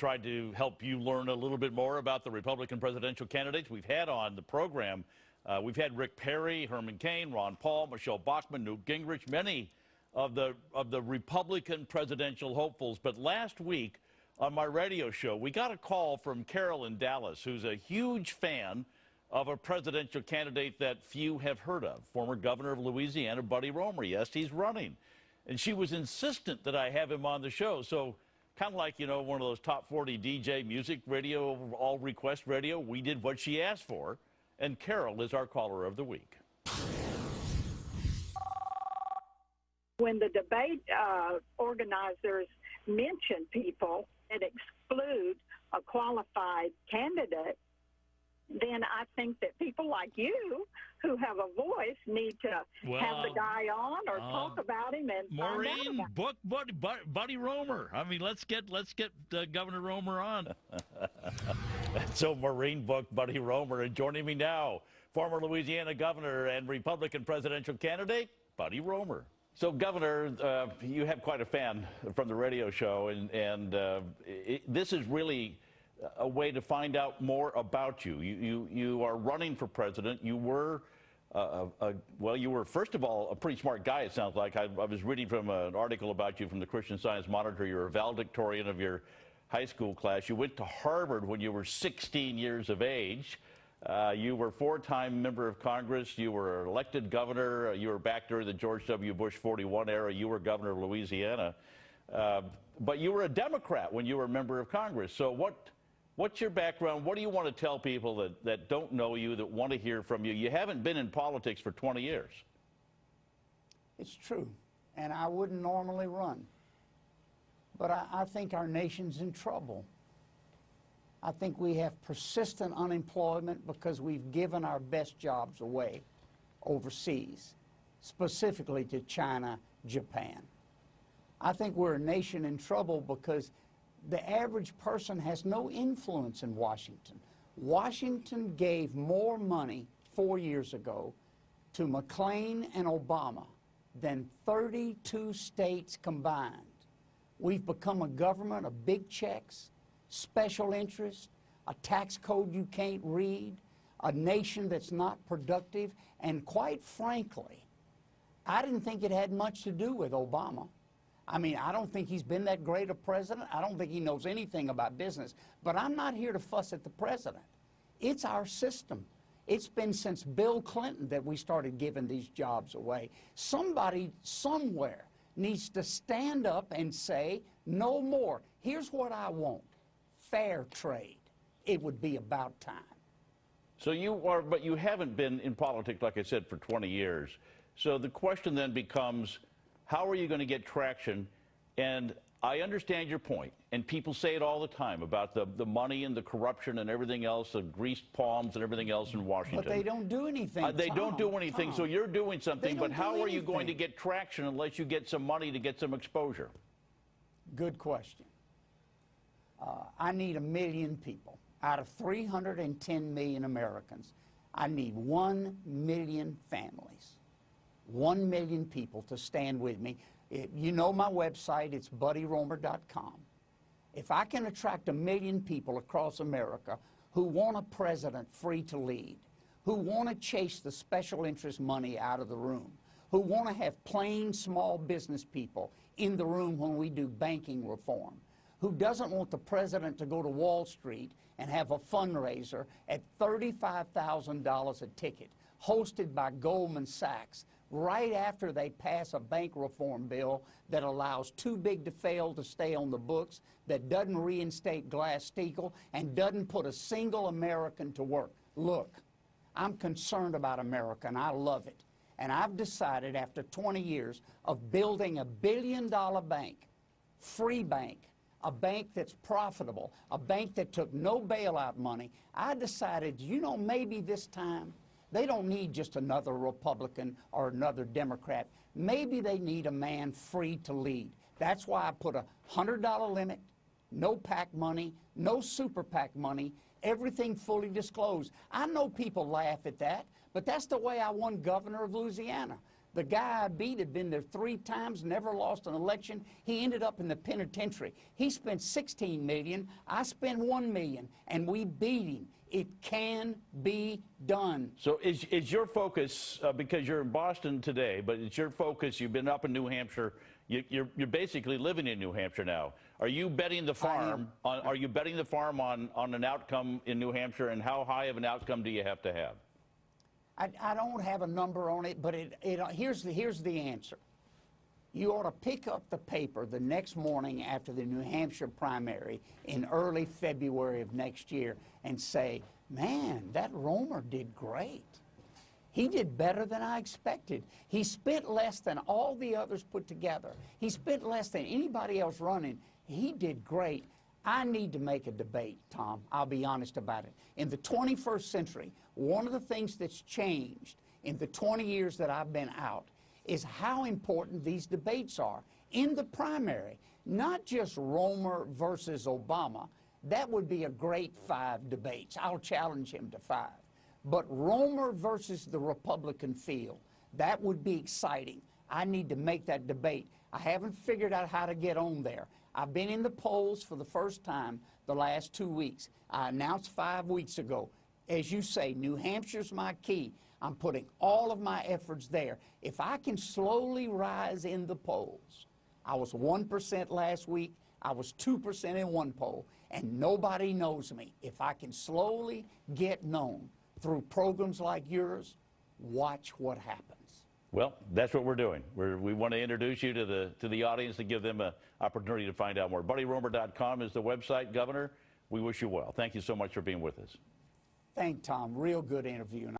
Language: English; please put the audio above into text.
tried to help you learn a little bit more about the Republican presidential candidates we've had on the program. We've had Rick Perry, Herman Cain, Ron Paul, Michelle Bachmann, Newt Gingrich, many of the Republican presidential hopefuls. But last week on my radio show, we got a call from Carol in Dallas, who's a huge fan of a presidential candidate that few have heard of, former governor of Louisiana, Buddy Roemer. Yes, he's running. And she was insistent that I have him on the show. So kind of like, you know, one of those top 40 DJ music radio, all request radio, we did what she asked for. And Carol is our caller of the week. When the debate organizers mention people and exclude a qualified candidate, then I think that people like you who have a voice need to have the guy on or talk about him and Maureen, book Buddy Roemer. I mean, let's get Governor Roemer on. So Maureen booked Buddy Roemer, and joining me now, former Louisiana governor and Republican presidential candidate, Buddy Roemer. So, Governor, you have quite a fan from the radio show, and this is really a way to find out more about you. You are running for president. You were, well, you were, first of all, a pretty smart guy, it sounds like. I was reading from an article about you from the Christian Science Monitor. You're a valedictorian of your high school class. You went to Harvard when you were 16 years of age. You were four-time member of Congress. You were elected governor. You were back during the George W. Bush 41 era. You were governor of Louisiana. But you were a Democrat when you were a member of Congress. So what's your background? What do you want to tell people that don't know you, that want to hear from you? You haven't been in politics for 20 years. It's true, and I wouldn't normally run. But I think our nation's in trouble. I think we have persistent unemployment because we've given our best jobs away overseas, specifically to China, Japan. I think we're a nation in trouble because the average person has no influence in Washington. Washington gave more money 4 years ago to McClain and Obama than 32 states combined. We've become a government of big checks, special interest, a tax code you can't read, a nation that's not productive, and quite frankly, I didn't think it had much to do with Obama. I mean, I don't think he's been that great a president. I don't think he knows anything about business. But I'm not here to fuss at the president. It's our system. It's been since Bill Clinton that we started giving these jobs away. Somebody somewhere needs to stand up and say, no more. Here's what I want. Fair trade. It would be about time. So you are, but you haven't been in politics, like I said, for 20 years. So the question then becomes, how are you going to get traction? And I understand your point, and people say it all the time about the money and the corruption and everything else, the greased palms and everything else in Washington. But they don't do anything, They don't do anything, Tom. So you're doing something, but how are you going to anything. get traction unless you get some money to get some exposure? Good question. I need 1 million people. Out of 310 million Americans, I need 1 million families, 1 million people to stand with me. You know my website, it's buddyroemer.com. If I can attract 1 million people across America who want a president free to lead, who want to chase the special interest money out of the room, who want to have plain small business people in the room when we do banking reform, who doesn't want the president to go to Wall Street and have a fundraiser at $35,000 a ticket, hosted by Goldman Sachs, right after they pass a bank reform bill that allows too big to fail to stay on the books, that doesn't reinstate Glass-Steagall, and doesn't put a single American to work. Look, I'm concerned about America, and I love it. And I've decided after 20 years of building a billion-dollar bank, free bank, a bank that's profitable, a bank that took no bailout money, I decided, you know, maybe this time they don't need just another Republican or another Democrat. Maybe they need a man free to lead. That's why I put a $100 limit, no PAC money, no super PAC money, everything fully disclosed. I know people laugh at that, but that's the way I won governor of Louisiana. The guy I beat had been there 3 times, never lost an election. He ended up in the penitentiary. He spent $16 million. I spent $1 million, and we beat him. It can be done. So is your focus, because you're in Boston today, but it's your focus, you've been up in New Hampshire, you're basically living in New Hampshire now. Are you betting the farm on an outcome in New Hampshire, and how high of an outcome do you have to have? I don't have a number on it, but here's the answer. You ought to pick up the paper the next morning after the New Hampshire primary in early February of next year and say, man, that Roemer did great. He did better than I expected. He spent less than all the others put together. He spent less than anybody else running. He did great. I need to make a debate, Tom. I'll be honest about it. In the 21st century, one of the things that's changed in the 20 years that I've been out is how important these debates are in the primary. Not just Roemer versus Obama. That would be a great 5 debates. I'll challenge him to 5. But Roemer versus the Republican field, that would be exciting. I need to make that debate. I haven't figured out how to get on there. I've been in the polls for the first time the last 2 weeks. I announced 5 weeks ago. As you say, New Hampshire's my key. I'm putting all of my efforts there. If I can slowly rise in the polls, I was 1% last week, I was 2% in one poll, and nobody knows me. If I can slowly get known through programs like yours, watch what happens. Well, that's what we're doing. We want to introduce you to the audience and give them an opportunity to find out more. BuddyRoemer.com is the website. Governor, we wish you well. Thank you so much for being with us. Thank Tom. Real good interview.